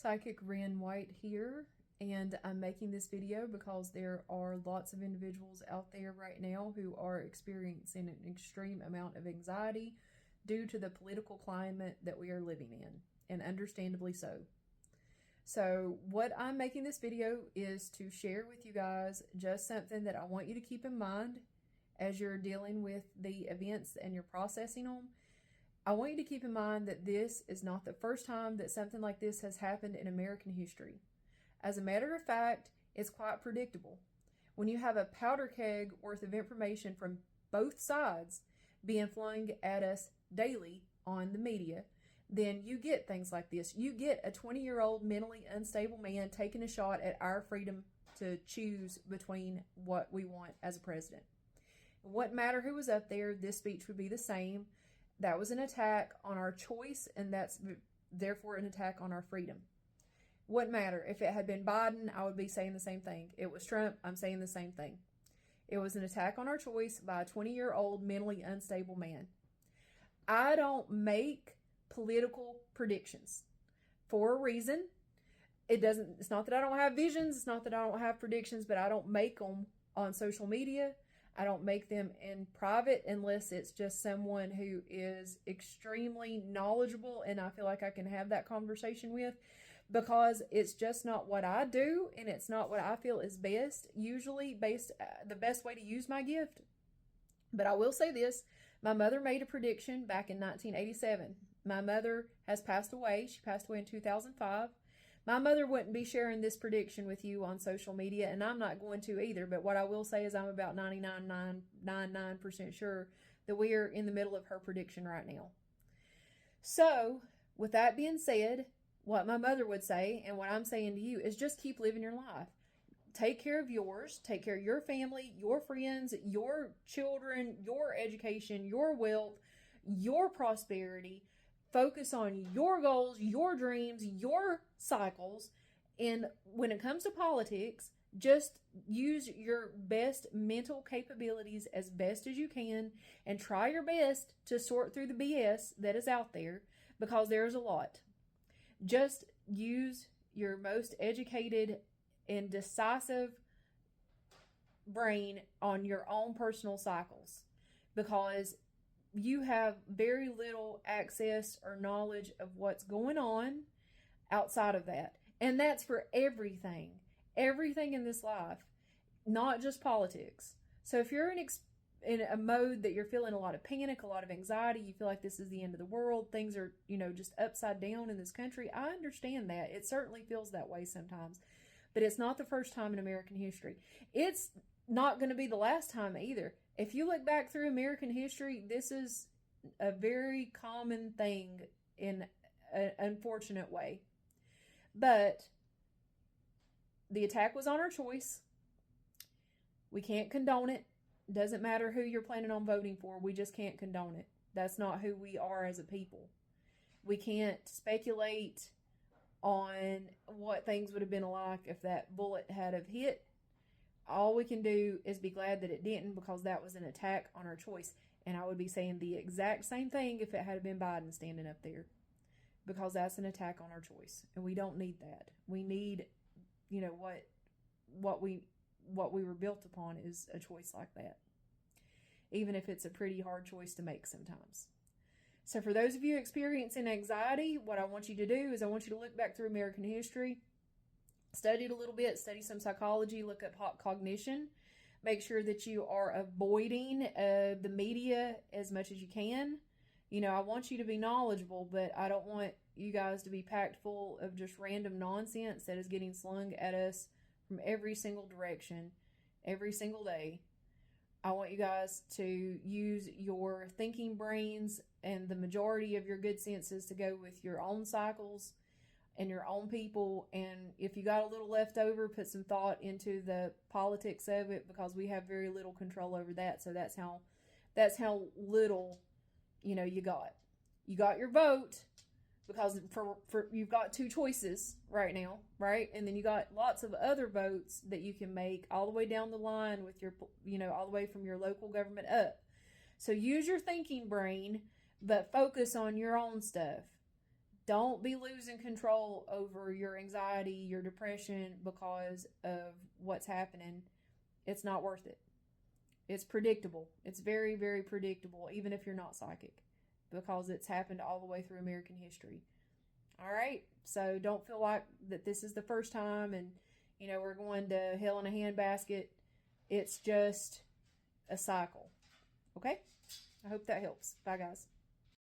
Psychic Ren White here, and I'm making this video because there are lots of individuals out there right now who are experiencing an extreme amount of anxiety due to the political climate that we are living in, and understandably so. So what I'm making this video is to share with you guys just something that I want you to keep in mind as you're dealing with the events and you're processing them. I want you to keep in mind that this is not the first time that something like this has happened in American history. As a matter of fact, it's quite predictable. When you have a powder keg worth of information from both sides being flung at us daily on the media, then you get things like this. You get a 20-year-old mentally unstable man taking a shot at our freedom to choose between what we want as a president. It wouldn't matter who was up there, this speech would be the same. That was an attack on our choice, and that's therefore an attack on our freedom. Wouldn't matter. If it had been Biden, I would be saying the same thing. It was Trump, I'm saying the same thing. It was an attack on our choice by a 20-year-old mentally unstable man. I don't make political predictions for a reason. It's not that I don't have visions, it's not that I don't have predictions, but I don't make them on social media. I don't make them in private unless it's just someone who is extremely knowledgeable and I feel like I can have that conversation with, because it's just not what I do and it's not what I feel is best, usually the best way to use my gift. But I will say this, my mother made a prediction back in 1987. My mother has passed away. She passed away in 2005. My mother wouldn't be sharing this prediction with you on social media, and I'm not going to either. But what I will say is I'm about 99.999% sure that we are in the middle of her prediction right now. So, with that being said, what my mother would say and what I'm saying to you is just keep living your life. Take care of yours. Take care of your family, your friends, your children, your education, your wealth, your prosperity. Focus on your goals, your dreams, your cycles. And when it comes to politics, just use your best mental capabilities as best as you can and try your best to sort through the BS that is out there, because there's a lot. Just use your most educated and decisive brain on your own personal cycles, because you have very little access or knowledge of what's going on outside of that. And that's for everything in this life, not just politics. So if you're in a mode that you're feeling a lot of panic, a lot of anxiety, you feel like this is the end of the world, things are, just upside down in this country, I understand that. It certainly feels that way sometimes. But it's not the first time in American history. It's not going to be the last time either. If you look back through American history, this is a very common thing in an unfortunate way. But the attack was on our choice. We can't condone it. Doesn't matter who you're planning on voting for. We just can't condone it. That's not who we are as a people. We can't speculate on what things would have been like if that bullet had have hit. All we can do is be glad that it didn't, because that was an attack on our choice. And I would be saying the exact same thing if it had been Biden standing up there, because that's an attack on our choice. And we don't need that. We need, what we were built upon is a choice like that, even if it's a pretty hard choice to make sometimes. So for those of you experiencing anxiety, what I want you to do is I want you to look back through American history, study it a little bit, study some psychology, look up hot cognition, make sure that you are avoiding the media as much as you can. I want you to be knowledgeable, but I don't want you guys to be packed full of just random nonsense that is getting slung at us from every single direction, every single day. I want you guys to use your thinking brains and the majority of your good senses to go with your own cycles and your own people. And if you got a little left over, put some thought into the politics of it, because we have very little control over that. So that's how little, you got. You got your vote, because for you've got two choices right now, right? And then you got lots of other votes that you can make all the way down the line with your, all the way from your local government up. So use your thinking brain, but focus on your own stuff. don't be losing control over your anxiety, your depression because of what's happening. It's not worth it. It's predictable. It's very, very predictable, even if you're not psychic, because it's happened all the way through American history. All right? So don't feel like that this is the first time and, we're going to hell in a handbasket. It's just a cycle. Okay? I hope that helps. Bye, guys.